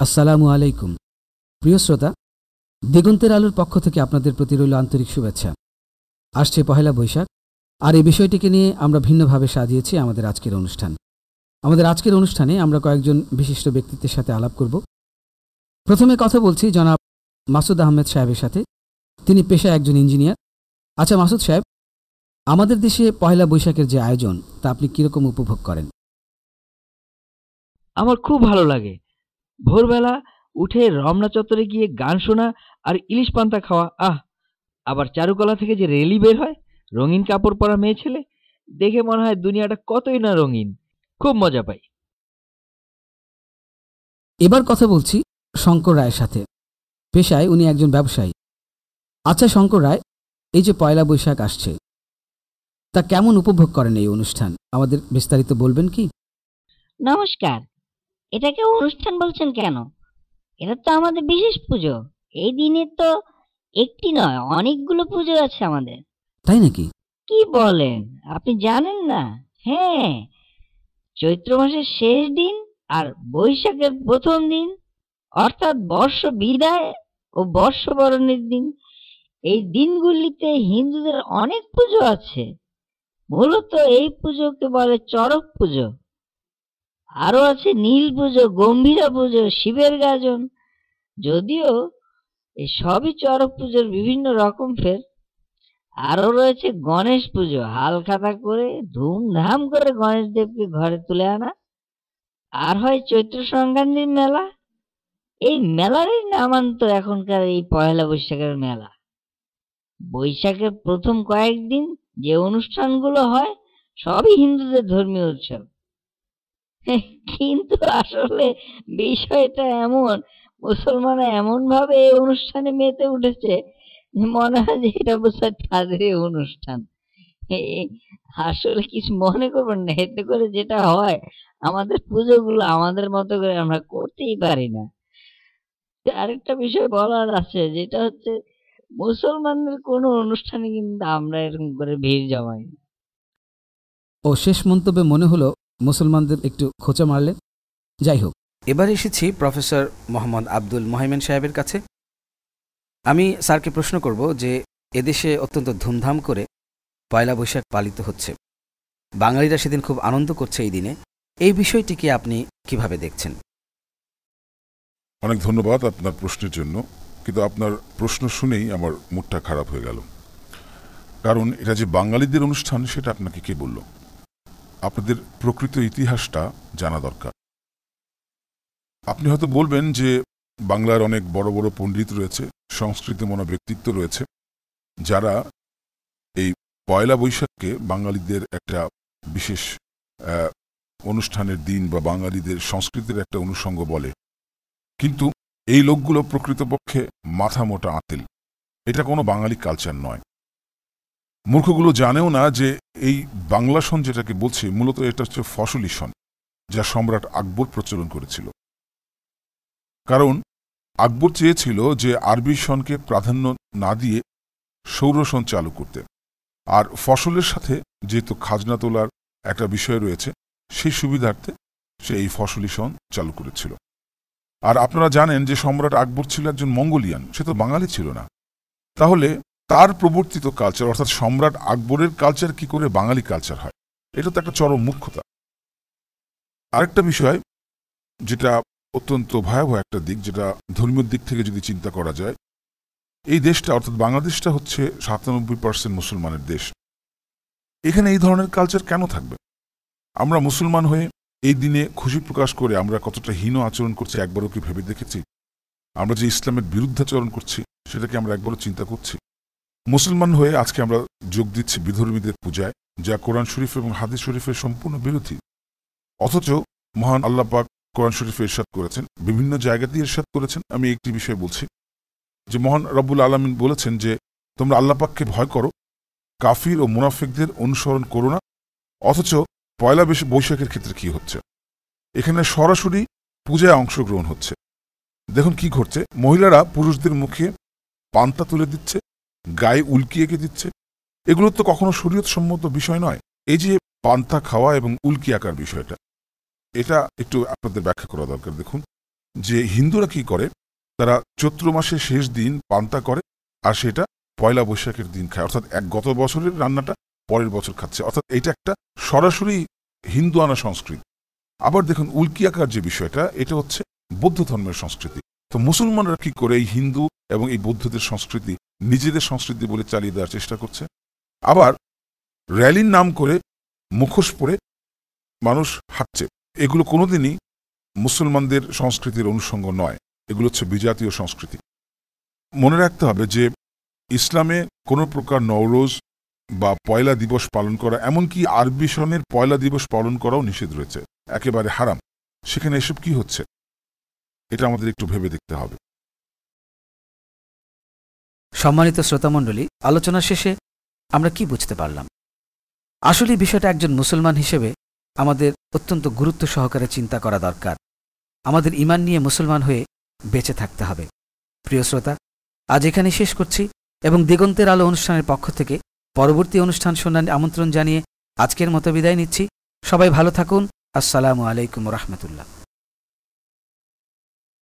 আসসালামু আলাইকুম। প্রিয় শ্রোতা, দিগন্তের আলোর পক্ষ থেকে আপনাদের প্রতি রইল আন্তরিক শুভেচ্ছা। আসছে পহেলা বৈশাখ, আর এই বিষয়টিকে নিয়ে আমরা ভিন্নভাবে সাজিয়েছি আমাদের আজকের অনুষ্ঠান। আমাদের আজকের অনুষ্ঠানে আমরা কয়েকজন বিশিষ্ট ব্যক্তিত্বের সাথে আলাপ করব। প্রথমে কথা বলছি জনাব মাসুদ আহমেদ সাহেবের সাথে। তিনি পেশায় একজন ইঞ্জিনিয়ার। আচ্ছা মাসুদ সাহেব, আমাদের দেশে পহেলা বৈশাখের যে আয়োজন তা আপনি কিরকম উপভোগ করেন? আমার খুব ভালো লাগে। ভোরবেলা উঠে রমনা চত্বরে গিয়ে গান শোনা আর ইলিশ পান্তা খাওয়া। আবার চারুকলা থেকে যে রেলি বের হয়, রঙিন কাপড় পরা মেয়ে ছেলে, দেখে মনে হয় দুনিয়াটা কতই না রঙিন। খুব মজা পাই। এবার কথা বলছি শঙ্কর রায়ের সাথে। পেশায় উনি একজন ব্যবসায়ী। আচ্ছা শঙ্কর রায়, এই যে পয়লা বৈশাখ আসছে, তা কেমন উপভোগ করেন এই অনুষ্ঠান? আমাদের বিস্তারিত বলবেন কি? নমস্কার। এটাকে অনুষ্ঠান বলছেন কেন? এটা তো আমাদের বিশেষ পুজো। এই দিনে তো একটি নয়, অনেকগুলো পুজো আছে আমাদের। তাই নাকি? কি বলেন, আপনি জানেন না? হ্যাঁ, চৈত্র মাসের শেষ দিন আর বৈশাখের প্রথম দিন, অর্থাৎ বর্ষ বিদায় ও বর্ষবরণের দিন, এই দিনগুলিতে হিন্দুদের অনেক পুজো আছে। মূলত এই পুজোকে বলে চড়ক পুজো। আরো আছে নীল পুজো, গম্ভীরা পুজো, শিবের গাজন। যদিও এই সবই চড়ক পুজোর বিভিন্ন রকম ফের। আরো রয়েছে গণেশ পুজো, হালখাতা করে ধুমধাম করে গণেশ দেবকে ঘরে তুলে আনা। আর হয় চৈত্র সংক্রান্তির মেলা। এই মেলারই নামান্তর এখনকার এই পয়লা বৈশাখের মেলা। বৈশাখের প্রথম কয়েকদিন যে অনুষ্ঠানগুলো হয় সবই হিন্দুদের ধর্মীয় উৎসব। কিন্তু আসলে বিষয়টা এমন, মুসলমানরা এমন ভাবে এই অনুষ্ঠানে মেতে উঠেছে যে মনে হয় যে এটা বোধহয় তাদেরই অনুষ্ঠান। আসলে কিছু মনে করবেন না, এতে করে যেটা হয়, আমাদের পুজোগুলো আমাদের মতো করে আমরা করতেই পারি না। আরেকটা বিষয় বলার আছে, যেটা হচ্ছে মুসলমানদের কোনো অনুষ্ঠানে কিন্তু আমরা এরকম করে ভিড় জমাই না। ও শেষ মন্তব্যে মনে হলো মুসলমানদের একটু খোঁচা মারলেন। যাই হোক, এবার এসেছি প্রফেসর মোহাম্মদ আব্দুল মোহাইমেন সাহেবের কাছে। আমি স্যারকে প্রশ্ন করব যে এদেশে অত্যন্ত ধুমধাম করে পয়লা বৈশাখ পালিত হচ্ছে, বাঙালিরা সেদিন খুব আনন্দ করছে এই দিনে, এই বিষয়টিকে আপনি কিভাবে দেখছেন? অনেক ধন্যবাদ আপনার প্রশ্নের জন্য, কিন্তু আপনার প্রশ্ন শুনেই আমার মুডটা খারাপ হয়ে গেল। কারণ এটা যে বাঙালিদের অনুষ্ঠান সেটা আপনাকে কে বলল? আপনাদের প্রকৃত ইতিহাসটা জানা দরকার। আপনি হয়তো বলবেন যে বাংলার অনেক বড় বড় পণ্ডিত রয়েছে, সংস্কৃতিমনা ব্যক্তিত্ব রয়েছে, যারা এই পয়লা বৈশাখকে বাঙালিদের একটা বিশেষ অনুষ্ঠানের দিন বা বাঙালিদের সংস্কৃতির একটা অনুষঙ্গ বলে। কিন্তু এই লোকগুলো প্রকৃতপক্ষে মাথা মোটা আঁতেল। এটা কোনো বাঙালি কালচার নয়। মূর্খগুলো জানেও না যে এই বাংলা সন যেটাকে বলছে, মূলত এটা হচ্ছে ফসলি সন, যা সম্রাট আকবর প্রচলন করেছিল। কারণ আকবর চেয়েছিল যে আরবি সনকে প্রাধান্য না দিয়ে সৌরসন চালু করতে, আর ফসলের সাথে যেহেতু খাজনা তোলার একটা বিষয় রয়েছে, সেই সুবিধার্থে সে এই ফসলি সন চালু করেছিল। আর আপনারা জানেন যে সম্রাট আকবর ছিল একজন মঙ্গোলিয়ান, সে তো বাঙালি ছিল না। তাহলে তার প্রবর্তিত কালচার, অর্থাৎ সম্রাট আকবরের কালচার কি করে বাঙালি কালচার হয়? এটা তো একটা চরম মূর্খতা। আরেকটা বিষয় যেটা অত্যন্ত ভয়াবহ একটা দিক, যেটা ধর্মীয় দিক থেকে যদি চিন্তা করা যায়, এই দেশটা অর্থাৎ বাংলাদেশটা হচ্ছে 97% মুসলমানের দেশ। এখানে এই ধরনের কালচার কেন থাকবে? আমরা মুসলমান হয়ে এই দিনে খুশি প্রকাশ করে আমরা কতটা হীন আচরণ করছি একবারও কি ভেবে দেখেছি? আমরা যে ইসলামের বিরুদ্ধাচরণ করছি সেটাকে আমরা একবারও চিন্তা করছি? মুসলমান হয়ে আজকে আমরা যোগ দিচ্ছি বিধর্মীদের পূজায়, যা কোরআন শরীফ এবং হাদিস শরীফের সম্পূর্ণ বিরোধী। অথচ মহান আল্লাহ পাক কোরআন শরীফে ইরশাদ করেছেন, বিভিন্ন জায়গাতেই ইরশাদ করেছেন। আমি একটি বিষয় বলছি যে মহান রব্বুল আলামিন বলেছেন যে তোমরা আল্লাহ পাককে ভয় করো, কাফির ও মুনাফিকদের অনুসরণ করো না। অথচ পয়লা বৈশাখের ক্ষেত্রে কি হচ্ছে? এখানে সরাসরি পূজায় অংশগ্রহণ হচ্ছে। দেখুন কি ঘটছে, মহিলারা পুরুষদের মুখে পান্তা তুলে দিচ্ছে, গায়ে উল্কি এঁকে দিচ্ছে। এগুলো তো কখনো শরীয়ত সম্মত বিষয় নয়। এই যে পান্তা খাওয়া এবং উল্কি আঁকার বিষয়টা, এটা একটু আপনাদের ব্যাখ্যা করা দরকার। দেখুন, যে হিন্দুরা কি করে, তারা চৈত্র মাসের শেষ দিন পান্তা করে আর সেটা পয়লা বৈশাখের দিন খায়, অর্থাৎ গত বছরের রান্নাটা পরের বছর খাচ্ছে, অর্থাৎ এটা একটা সরাসরি হিন্দু আনা সংস্কৃতি। আবার দেখুন উল্কি আঁকার যে বিষয়টা, এটা হচ্ছে বৌদ্ধ ধর্মের সংস্কৃতি। তো মুসলমানরা কি করে এই হিন্দু এবং এই বৌদ্ধদের সংস্কৃতি নিজেদের সংস্কৃতি বলে চালিয়ে দেওয়ার চেষ্টা করছে। আবার র্যালির নাম করে মুখোশ পরে মানুষ হাঁটছে, এগুলো কোনোদিনই মুসলমানদের সংস্কৃতির অনুষঙ্গ নয়, এগুলো হচ্ছে বিজাতীয় সংস্কৃতি। মনে রাখতে হবে যে ইসলামে কোনো প্রকার নওরোজ বা পয়লা দিবস পালন করা, এমনকি আরবি সনের পয়লা দিবস পালন করাও নিষেধ রয়েছে, একেবারে হারাম। সেখানে এসব কি হচ্ছে, এটা আমাদের একটু ভেবে দেখতে হবে। সম্মানিত শ্রোতামণ্ডলী, আলোচনা শেষে আমরা কি বুঝতে পারলাম? আসলে বিষয়টা একজন মুসলমান হিসেবে আমাদের অত্যন্ত গুরুত্ব সহকারে চিন্তা করা দরকার। আমাদের ঈমান নিয়ে মুসলমান হয়ে বেঁচে থাকতে হবে। প্রিয় শ্রোতা, আজ এখানে শেষ করছি এবং দিগন্তের আলো অনুষ্ঠানের পক্ষ থেকে পরবর্তী অনুষ্ঠান শোনার আমন্ত্রণ জানিয়ে আজকের মতো বিদায় নিচ্ছি। সবাই ভালো থাকুন। আসসালামু আলাইকুম রহমতুল্লাহ।